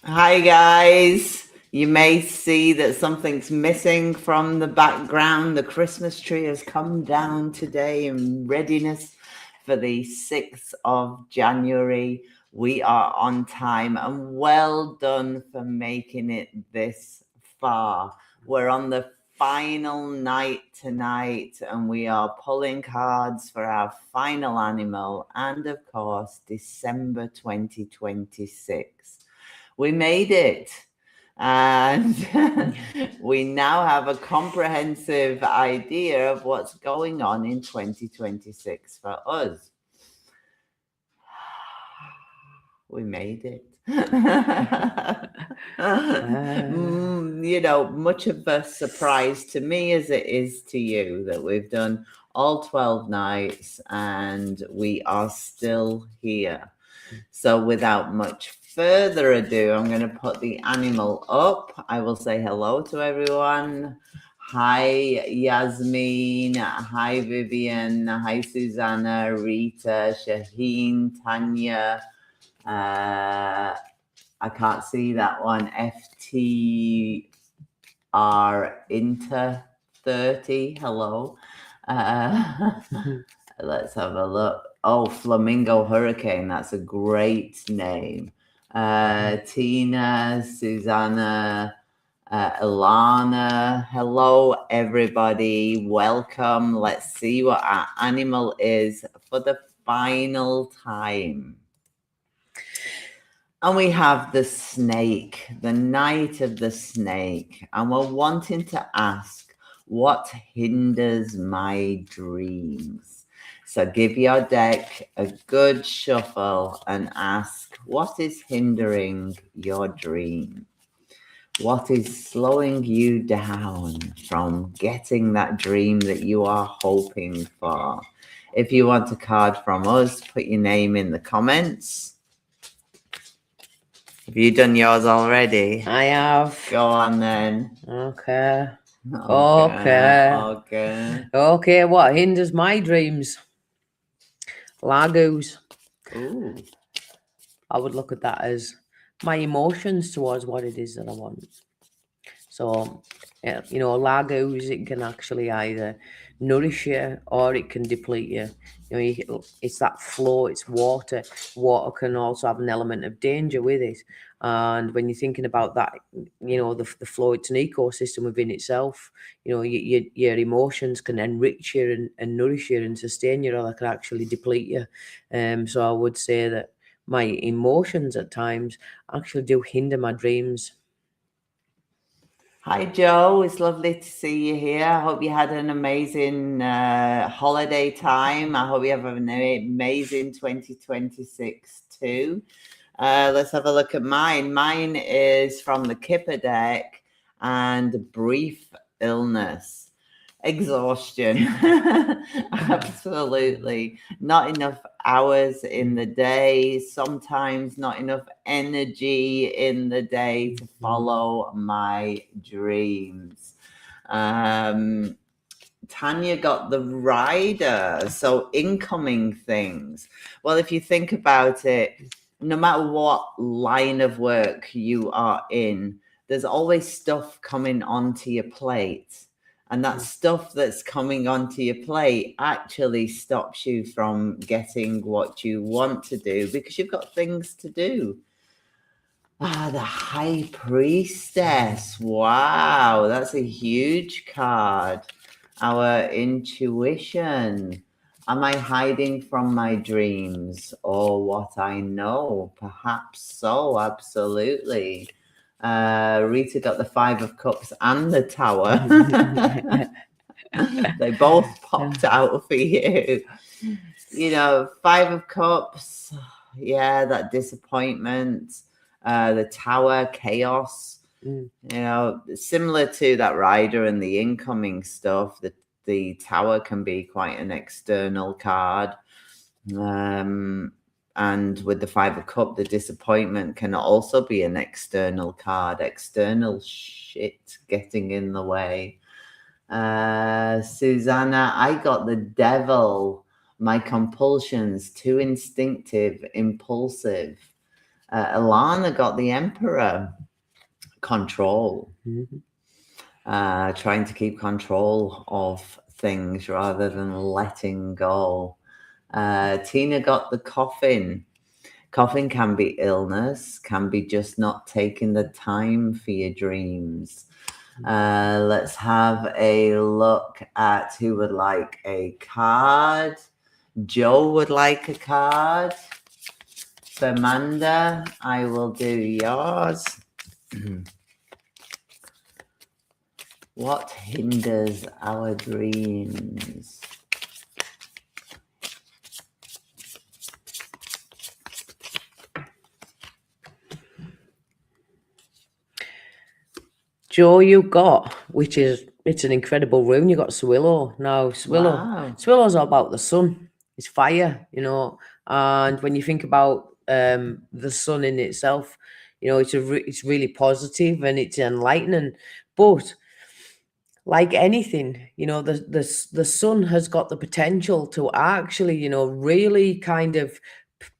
Hi guys, you may see that something's missing from the background. The Christmas tree has come down today in readiness for the 6th of January. We are on time and well done for making it this far. We're on the final night tonight and we are pulling cards for our final animal and of course December 2026. We made it, and we now have a comprehensive idea of what's going on in 2026 for us. We made it. You know, much of a surprise to me as it is to you that we've done all 12 nights and we are still here. So without much further ado, I'm going to put the animal up. I will say hello to everyone. Hi, Yasmin. Hi, Vivian. Hi, Susanna, Rita, Shaheen, Tanya. I can't see that one. FTR Inter 30. Hello. Let's have a look. Oh, Flamingo Hurricane. That's a great name. Tina, Susanna, Ilana. Hello, everybody. Welcome. Let's see what our animal is for the final time. And we have the snake, the Knight of the Snake. And we're wanting to ask, what hinders my dreams? So give your deck a good shuffle and ask, what is hindering your dream? What is slowing you down from getting that dream that you are hoping for? If you want a card from us, put your name in the comments. Have you done yours already? I have. Go on then. Okay. Okay, what hinders my dreams? Lagos. Ooh. I would look at that as my emotions towards what it is that I want. So, you know, Lagos, it can actually either nourish you or it can deplete you. You know, it's that flow, it's water. Water can also have an element of danger with it. And when you're thinking about that, you know, the flow, it's an ecosystem within itself. You know, your emotions can enrich you and nourish you and sustain you, or they can actually deplete you. So I would say that my emotions at times actually do hinder my dreams. Hi, Joe. It's lovely to see you here. I hope you had an amazing holiday time. I hope you have an amazing 2026 too. Let's have a look at mine. Mine is from the Kipper deck and brief illness. Exhaustion. Absolutely. Not enough hours in the day, sometimes not enough energy in the day to follow my dreams. Tanya got the rider, so incoming things. Well, if you think about it, no matter what line of work you are in, there's always stuff coming onto your plate. And that stuff that's coming onto your plate actually stops you from getting what you want to do because you've got things to do. The High Priestess. Wow, that's a huge card. Our intuition. Am I hiding from my dreams or what I know? Perhaps so, absolutely. Rita got the Five of Cups and the Tower. They both popped out for you. You know, Five of Cups, yeah, that disappointment. The Tower, chaos. You know, similar to that rider and the incoming stuff, the Tower can be quite an external card. And with the Five of Cups, the disappointment can also be an external card, external shit getting in the way. Susanna, I got the Devil, my compulsions, too instinctive, impulsive. Alana got the Emperor, control. Trying to keep control of things rather than letting go. Tina got the Coffin. Coffin can be illness, can be just not taking the time for your dreams. Let's have a look at who would like a card. Joe would like a card. Fernanda, I will do yours. What hinders our dreams? Joe, you got, which is, it's an incredible rune. You got Swillow. Now, Swillow's all about the sun. It's fire, you know. And when you think about the sun in itself, you know, it's really positive and it's enlightening. But like anything, you know, the sun has got the potential to actually, you know, really kind of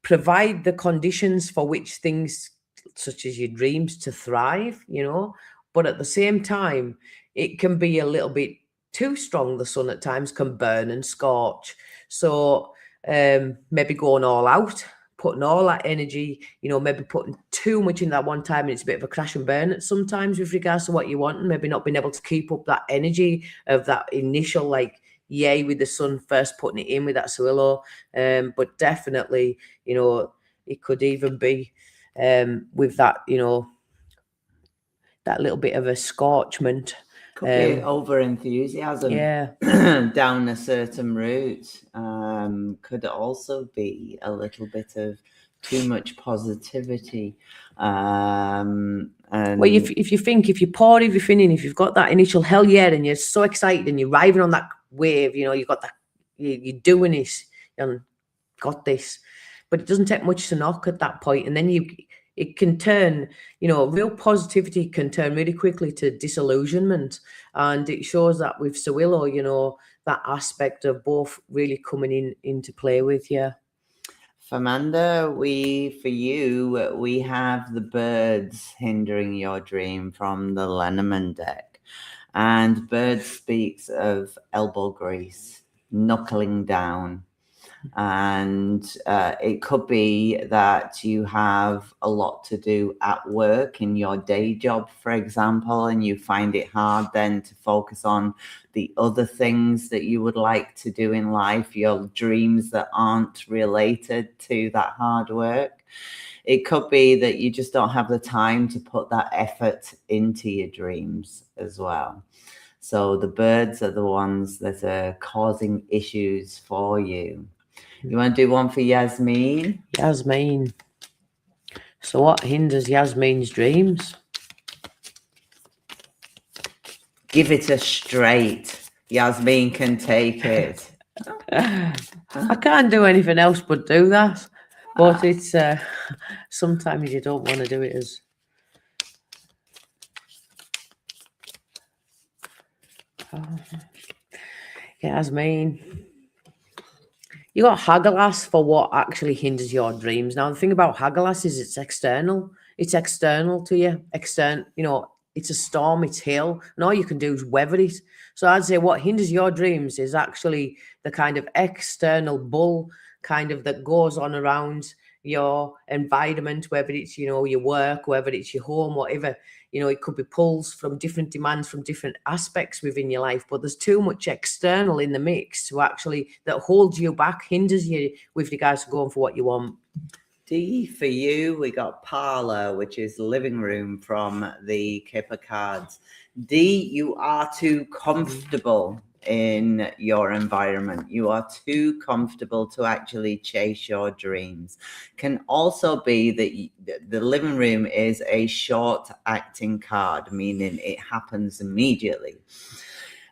provide the conditions for which things such as your dreams to thrive, you know. But at the same time, it can be a little bit too strong. The sun at times can burn and scorch. So maybe going all out, putting all that energy, you know, maybe putting too much in that one time, and it's a bit of a crash and burn at sometimes with regards to what you want, and maybe not being able to keep up that energy of that initial, like, yay with the sun first putting it in with that Swillow. But definitely, you know, it could even be with that, you know, that little bit of a scorchment. Could be over enthusiasm. Yeah. Down a certain route. Could also be a little bit of too much positivity. And well, if you pour everything in, if you've got that initial hell yeah, and you're so excited and you're riding on that wave, you know, you've got that, you're doing this and got this, but it doesn't take much to knock at that point, and then it can turn, you know, real positivity can turn really quickly to disillusionment. And it shows that with Swillow, you know, that aspect of both really coming into play with you. Fernanda, for you, we have the birds hindering your dream from the Lenormand deck. And bird speaks of elbow grease, knuckling down. And it could be that you have a lot to do at work in your day job, for example, and you find it hard then to focus on the other things that you would like to do in life, your dreams that aren't related to that hard work. It could be that you just don't have the time to put that effort into your dreams as well. So the birds are the ones that are causing issues for you. You want to do one for Yasmin? Yasmin. So what hinders Yasmin's dreams? Give it a straight. Yasmin can take it. I can't do anything else but do that. But it's sometimes you don't want to do it as... Yeah, as mean. You got Hagelas for what actually hinders your dreams. Now the thing about Hagelas is it's external. It's external to you. It's a storm, it's hail, and all you can do is weather it. So I'd say what hinders your dreams is actually the kind of external bull kind of that goes on around your environment, whether it's, your work, whether it's your home, whatever. It could be pulls from different demands from different aspects within your life, but there's too much external in the mix to actually that holds you back, hinders you with regards to going for what you want. D for you, we got parlor, which is living room from the Kipper cards. D, you are too comfortable in your environment. You are too comfortable to actually chase your dreams. Can also be that the living room is a short acting card, meaning it happens immediately.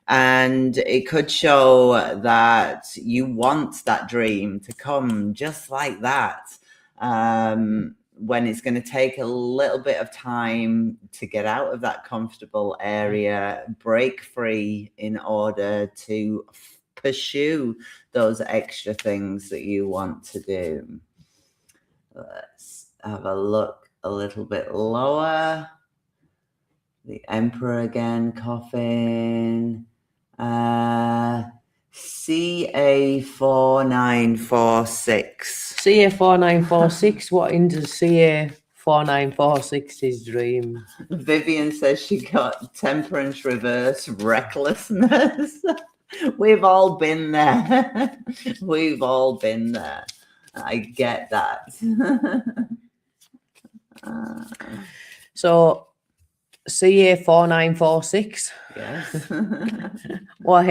And it could show that you want that dream to come just like that. When it's going to take a little bit of time to get out of that comfortable area, break free in order to pursue those extra things that you want to do. Let's have a look a little bit lower. The Emperor again, coffin. CA4946. CA4946, what hinders CA4946's dream? Vivian says she got temperance reverse, recklessness. We've all been there. We've all been there. I get that. So CA4946. Yes. What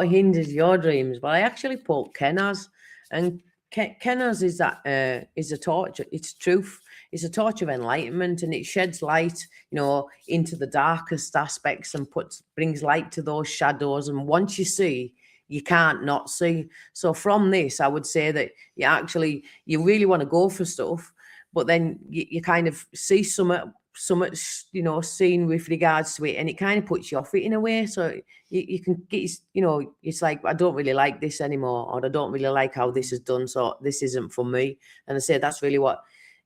hinders your dreams? Well, I actually put Kenaz, and Kenaz is that is a torch. It's truth. It's a torch of enlightenment, and it sheds light, into the darkest aspects and brings light to those shadows. And once you see, you can't not see. So from this, I would say that you really want to go for stuff, but then you kind of see so much, seen with regards to it, and it kind of puts you off it in a way. So you can get, it's like, I don't really like this anymore, or I don't really like how this is done, so this isn't for me. And I say that's really what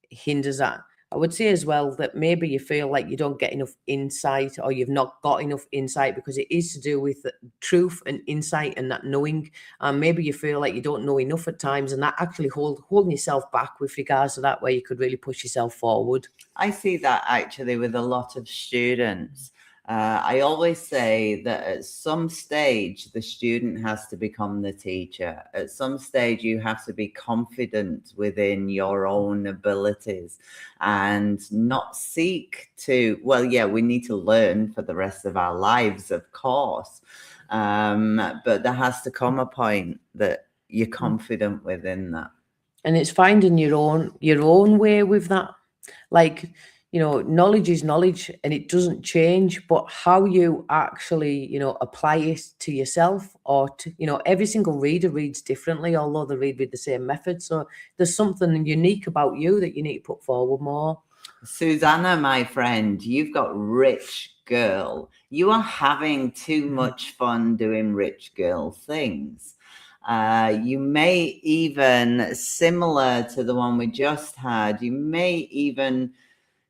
hinders that. I would say as well that maybe you feel like you don't get enough insight, or you've not got enough insight, because it is to do with the truth and insight and that knowing. And maybe you feel like you don't know enough at times, and that actually holding yourself back with regards to that, where you could really push yourself forward. I see that actually with a lot of students. I always say that at some stage, the student has to become the teacher. At some stage, you have to be confident within your own abilities and not seek to, we need to learn for the rest of our lives, of course. But there has to come a point that you're confident within that. And it's finding your own way with that. Like, knowledge is knowledge, and it doesn't change, but how you actually, apply it to yourself, or to, every single reader reads differently, although they read with the same method. So there's something unique about you that you need to put forward more. Susanna, my friend, you've got rich girl. You are having too much fun doing rich girl things. You may even, similar to the one we just had, you may even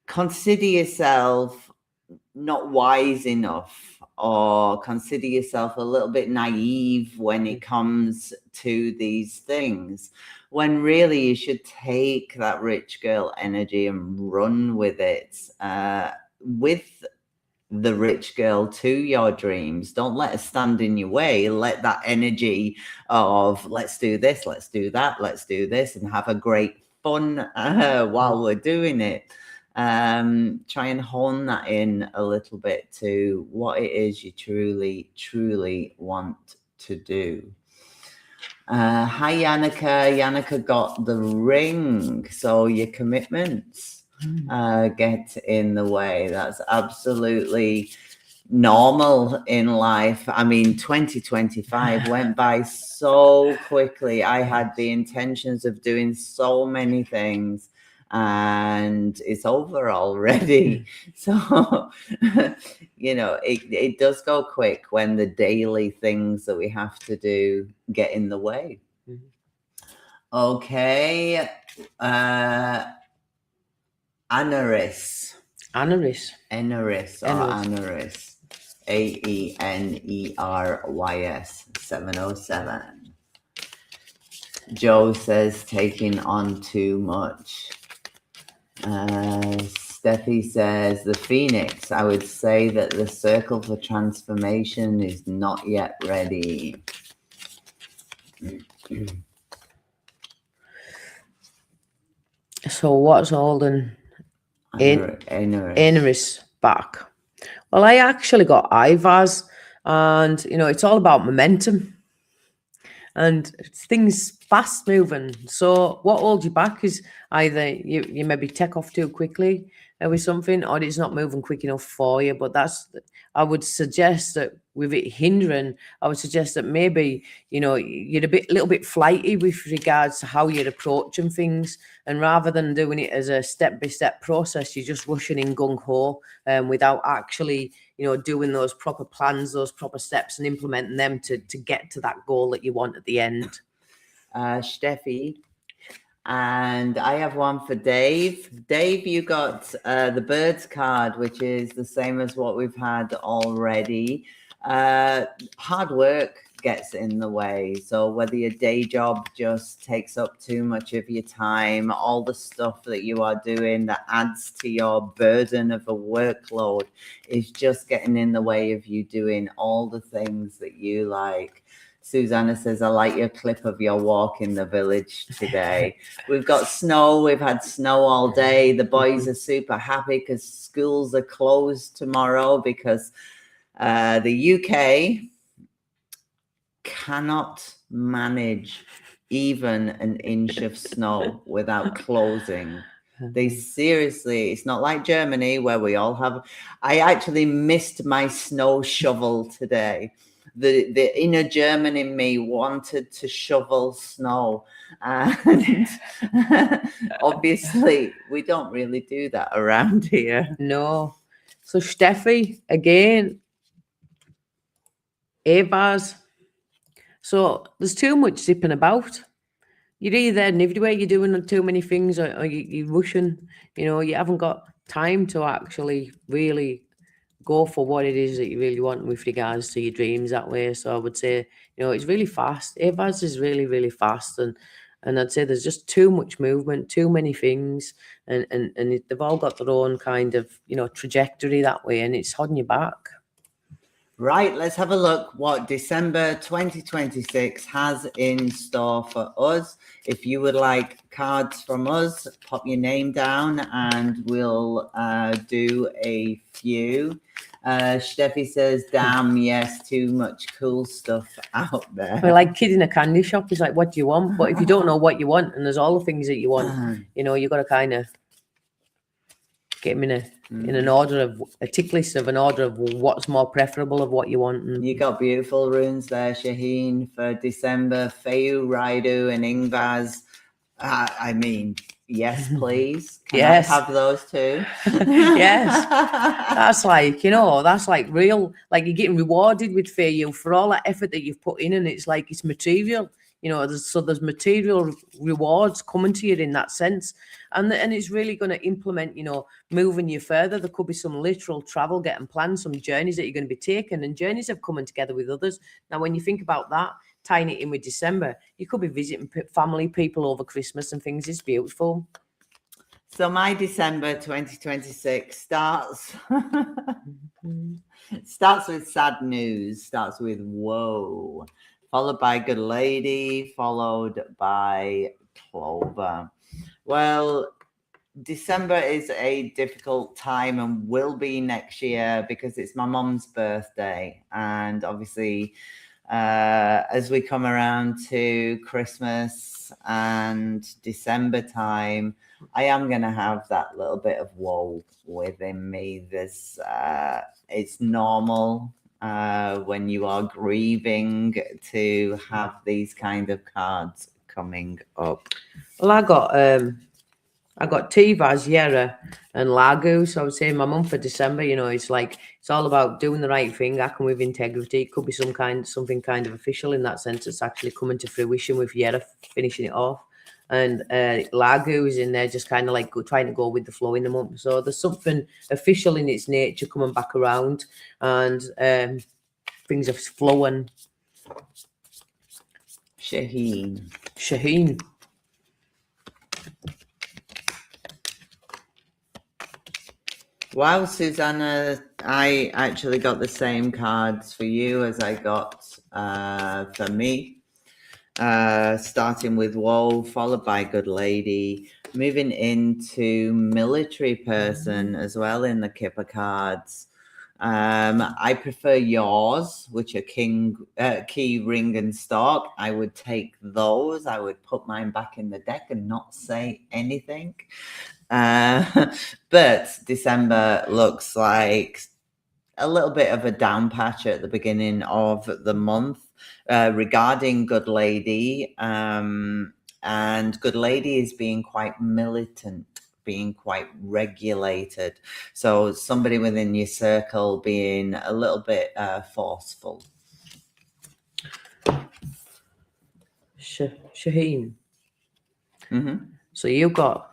consider yourself not wise enough, or consider yourself a little bit naive when it comes to these things, when really you should take that rich girl energy and run with it, with the rich girl to your dreams. Don't let it stand in your way. Let that energy of let's do this, let's do that, let's do this, and have a great fun while we're doing it. Try and hone that in a little bit to what it is you truly want to do. Hi Yannicka. Yannicka got the ring, so your commitments get in the way. That's absolutely normal in life. I mean, 2025 went by so quickly. I had the intentions of doing so many things, and it's over already. So, it does go quick when the daily things that we have to do get in the way. Okay. Aneris. Aneris. Aneris or Aneris. AENERYS 707. Joe says taking on too much. Steffi says the Phoenix. I would say that the circle for transformation is not yet ready. So what's holding Aneris back? Well, I actually got Ivars, and it's all about momentum and things fast moving. So what holds you back is either you maybe take off too quickly with something, or it's not moving quick enough for you. But I would suggest that with it hindering, I would suggest that maybe you're a little bit flighty with regards to how you're approaching things, and rather than doing it as a step-by-step process, you're just rushing in gung-ho without actually doing those proper plans, those proper steps, and implementing them to get to that goal that you want at the end. Steffi. And I have one for Dave. Dave, you got the birds card, which is the same as what we've had already. Hard work gets in the way. So whether your day job just takes up too much of your time, all the stuff that you are doing that adds to your burden of a workload is just getting in the way of you doing all the things that you like. Susanna says, I like your clip of your walk in the village today. We've got snow. We've had snow all day. The boys are super happy because schools are closed tomorrow because the UK cannot manage even an inch of snow without closing. They seriously, it's not like Germany where we all have. I actually missed my snow shovel today. The inner German in me wanted to shovel snow, and obviously we don't really do that around here. No. So Steffi, again, Avars. So there's too much zipping about. You're either and everywhere, you're doing too many things, or you're rushing. You haven't got time to actually really go for what it is that you really want with regards to your dreams that way. So I would say, it's really fast. Avars is really, really fast. And I'd say there's just too much movement, too many things. And they've all got their own kind of, trajectory that way. And it's holding you back. Right, let's have a look what December 2026 has in store for us. If you would like cards from us, pop your name down and we'll do a few. Steffi says, damn, yes, too much cool stuff out there. We're like kid in a candy shop. It's like, what do you want? But if you don't know what you want, and there's all the things that you want, you've got to kind of get them in an order of a tick list of an order of what's more preferable of what you want. And you got beautiful runes there, Shaheen, for December. Feu, Raidu, and Ingvaz. I mean, yes, please. Can I have those too? Yes. That's like, that's like real, like you're getting rewarded with Feu for all that effort that you've put in, and it's like it's material. There's material rewards coming to you in that sense, and it's really going to implement, moving you further. There could be some literal travel getting planned, some journeys that you're going to be taking, and journeys have coming together with others. Now, when you think about that, tying it in with December, you could be visiting family, people over Christmas and things. It's beautiful. So my December 2026 starts with sad news, starts with whoa, followed by Good Lady, followed by Clover. Well, December is a difficult time and will be next year because it's my mom's birthday. And obviously, as we come around to Christmas and December time, I am going to have that little bit of woe within me. It's normal when you are grieving to have these kind of cards coming up. Well, I got Tivas, Yera, and Lagu. So I would say my month for December, it's all about doing the right thing, acting with integrity. It could be something kind of official in that sense. It's actually coming to fruition with Yera finishing it off. And Lagu is in there just kind of like trying to go with the flow in the month. So there's something official in its nature coming back around, and things are flowing. Shaheen. Wow, Susanna, I actually got the same cards for you as I got for me. Starting with Woe, followed by Good Lady, moving into Military Person as well in the Kipper cards. I prefer yours, which are Key, Ring, and Stalk. I would take those. I would put mine back in the deck and not say anything. But December looks like a little bit of a down patch at the beginning of the month regarding Good Lady. And Good Lady is being quite militant, being quite regulated. So somebody within your circle being a little bit forceful. Shaheen. Mm-hmm. So you've got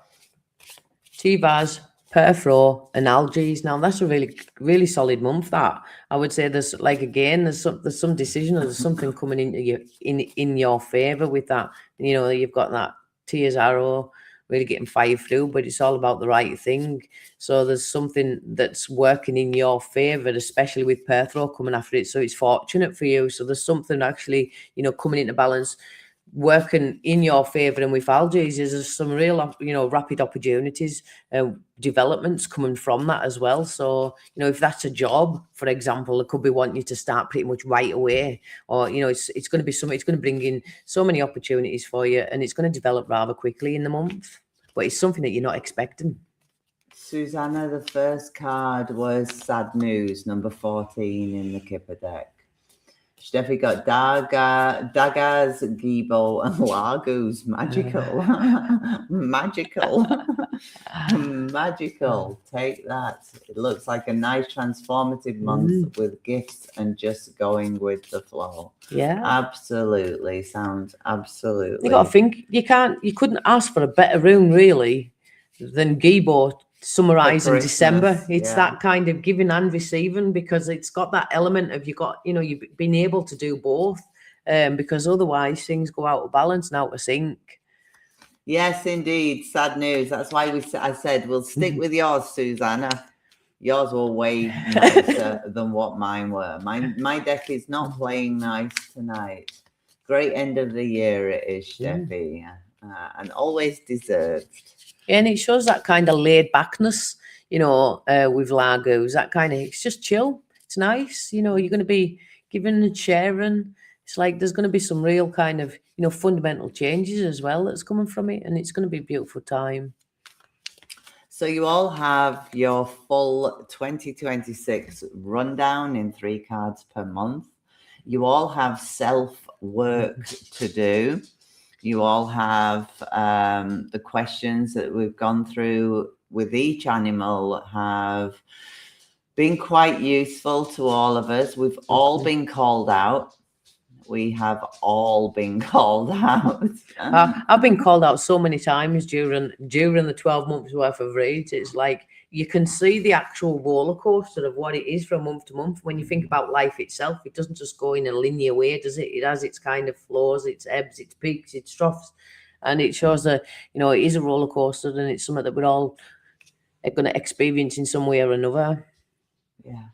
Tivas, Perfro, and Algaes. Now that's a really, really solid month. That I would say there's some decision, or there's something coming into you in your favor with that. You've got that Tears Arrow really getting fired through, but it's all about the right thing. So there's something that's working in your favor, especially with Perfro coming after it. So it's fortunate for you. So there's something actually, coming into balance, working in your favor. And with Algaes, there's some real, rapid opportunities, developments coming from that as well. So, if that's a job, for example, it could be wanting you to start pretty much right away, or, it's going to be something, it's going to bring in so many opportunities for you, and it's going to develop rather quickly in the month, but it's something that you're not expecting. Susanna, the first card was Sad News, number 14 in the Kipper deck. Steffi got Dagas, Gibo, and Lagus. Magical. Magical. Take that. It looks like a nice transformative month with gifts and just going with the flow. Yeah. Absolutely. Sounds absolutely. You got to think, you couldn't ask for a better room, really, than Gibo summarizing December. It's that kind of giving and receiving, because it's got that element of you've been able to do both, because otherwise things go out of balance and out of sync. Yes, indeed. Sad news. That's why I said we'll stick with yours, Susanna. Yours were way nicer than what mine were. My deck is not playing nice tonight. Great end of the year it is, Steffi, and always deserved. And it shows that kind of laid backness, with Lagos, that kind of, it's just chill. It's nice. You're going to be giving and sharing. It's like there's going to be some real kind of, fundamental changes as well that's coming from it. And it's going to be a beautiful time. So you all have your full 2026 rundown in 3 cards per month. You all have self-work to do. You all have the questions that we've gone through with each animal have been quite useful to all of us. We've all been called out. We have all been called out. I've been called out so many times during the 12 months worth of reads. It's like you can see the actual roller coaster of what it is from month to month. When you think about life itself, it doesn't just go in a linear way, does it? It has its kind of floors, its ebbs, its peaks, its troughs, and it shows that it is a roller coaster, and it's something that we're all going to experience in some way or another. Yeah.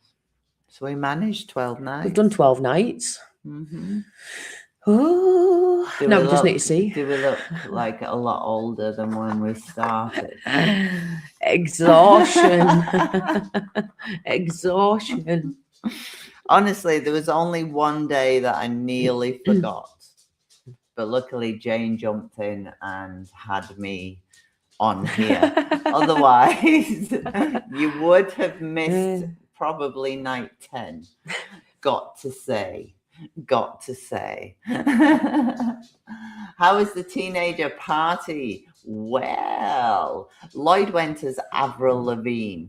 So we managed 12 nights. We've done 12 nights. Mm-hmm. Oh, now we just need to see. Do we look like a lot older than when we started? Exhaustion. Exhaustion. Honestly, there was only one day that I nearly forgot. But luckily, Jane jumped in and had me on here. Otherwise, you would have missed probably night 10. Got to say. How was the teenager party? Well, Lloyd went as Avril Lavigne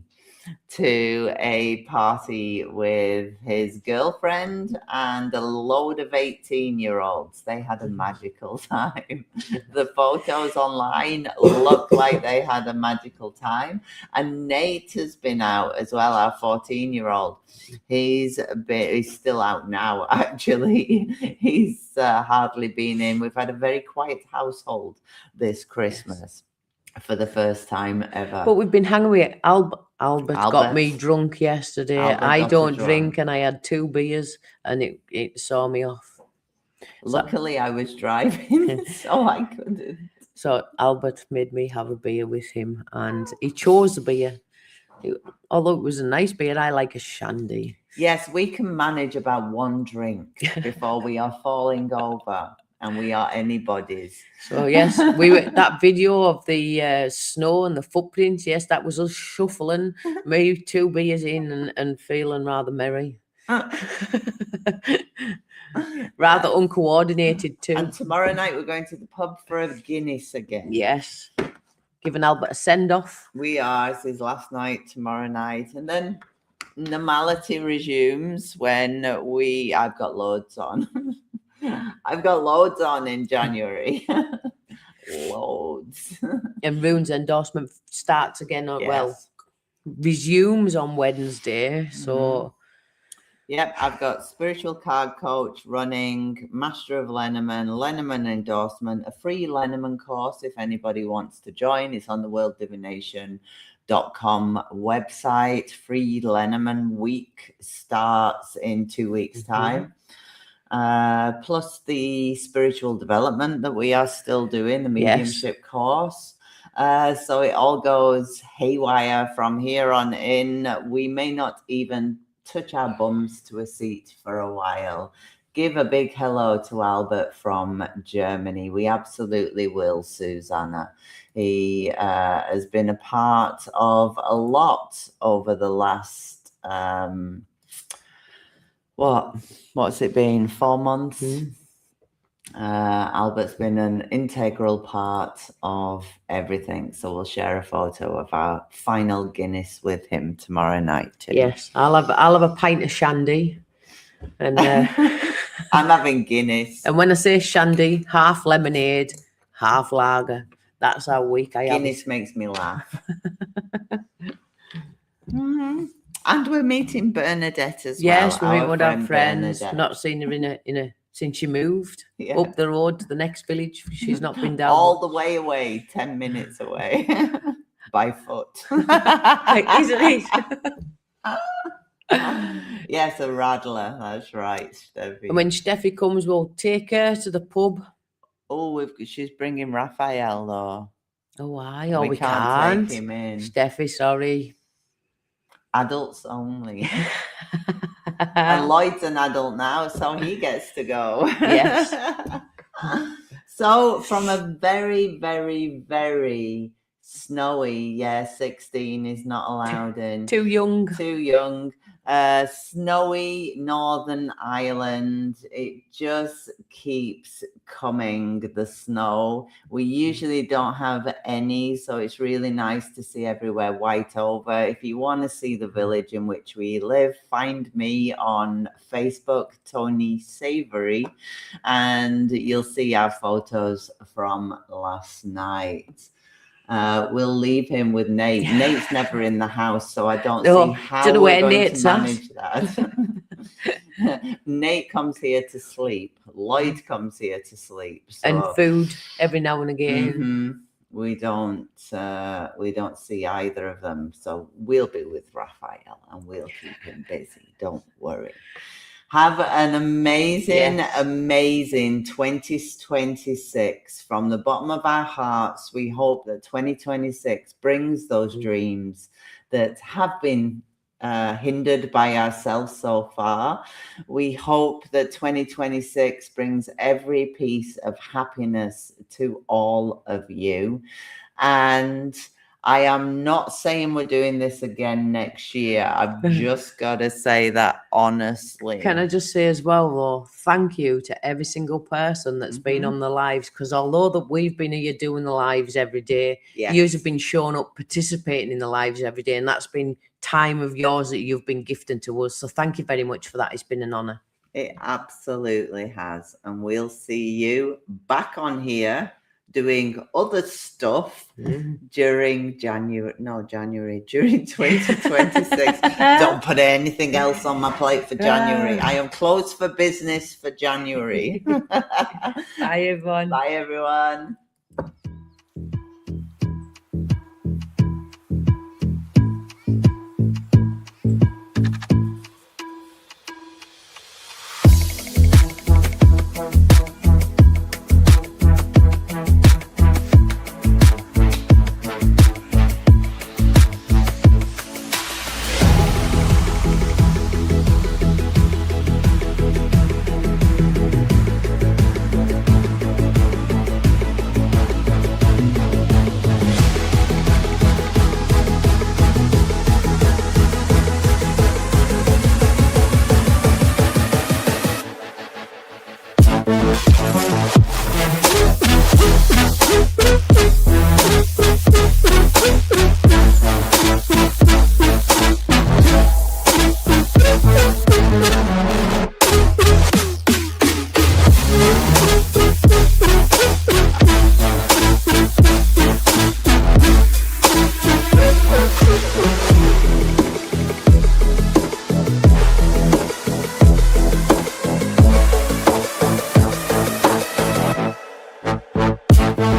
to a party with his girlfriend and a load of 18-year-olds. They had a magical time. The photos online look like they had a magical time. And Nate has been out as well, our 14-year-old. He's still out now, actually. He's hardly been in. We've had a very quiet household this Christmas. For the first time ever. But we've been hanging with Albert got me drunk yesterday. I don't drink, and I had 2 beers, and it saw me off. Luckily, I was driving, so I couldn't. So Albert made me have a beer with him, and he chose the beer. Although it was a nice beer, I like a shandy. Yes, we can manage about 1 drink before we are falling over. And we are anybody's. So yes, we were that video of the snow and the footprints. Yes, that was us shuffling, me 2 beers in and feeling rather merry, rather uncoordinated too. And tomorrow night we're going to the pub for a Guinness again. Yes, giving Albert a send off. We are. It's his last night tomorrow night, and then normality resumes when I've got loads on. I've got loads on in January. Loads. And Rune's endorsement starts again, Yes. well, resumes on Wednesday. So, yep, I've got spiritual card coach, running, master of Lenormand endorsement, a free Lenormand course if anybody wants to join. It's on the World Divination.com website. Free Lenormand week starts in 2 weeks' time. Plus the spiritual development that we are still doing, the mediumship course. So it all goes haywire from here on in. We may not even touch our bums to a seat for a while. Give a big hello to Albert from Germany. We absolutely will, Susanna. He has been a part of a lot over the last what's it been, 4 months? Albert's been an integral part of everything, so we'll share a photo of our final Guinness with him tomorrow night too. Yes, I'll have a pint of shandy, and I'm having Guinness. And when I say shandy, half lemonade, half lager. That's how weak I am. Guinness makes me laugh. And we're meeting Bernadette as well. Yes, we're meeting with our friends. Not seen her in a since she moved up the road to the next village. She's not been down all the way away, 10 minutes away by foot. Isn't it? Yes, a rattler. That's right, Steffi. And when Steffi comes, we'll take her to the pub. Oh, she's bringing Raphael though. Oh, why? Oh, we can't take him in. Steffi, sorry. Adults only. And Lloyd's an adult now, so he gets to go. Yes. So from a very, very, very snowy, 16 is not allowed in. Too young. Snowy Northern Ireland. It just keeps coming, the snow. We usually don't have any, so it's really nice to see everywhere white over. If you want to see the village in which we live, find me on Facebook, Tony Savory, and you'll see our photos from last night. We'll leave him with Nate. Nate's never in the house, so I don't see how we're going to manage that. Nate comes here to sleep. Lloyd comes here to sleep. So, and food every now and again. We don't see either of them. So we'll be with Raphael and we'll keep him busy. Don't worry. Have an amazing 2026 from the bottom of our hearts. We hope that 2026 brings those dreams that have been hindered by ourselves so far. We hope that 2026 brings every piece of happiness to all of you. And I am not saying we're doing this again next year. I've just got to say that honestly. Can I just say as well, though, thank you to every single person that's been on the lives, because although that we've been here doing the lives every day, you have been showing up, participating in the lives every day, and that's been time of yours that you've been gifting to us. So thank you very much for that. It's been an honour. It absolutely has. And we'll see you back on here doing other stuff during January, during 2026. Don't put anything else on my plate for January. I am closed for business for January. Bye, everyone. Bye, everyone.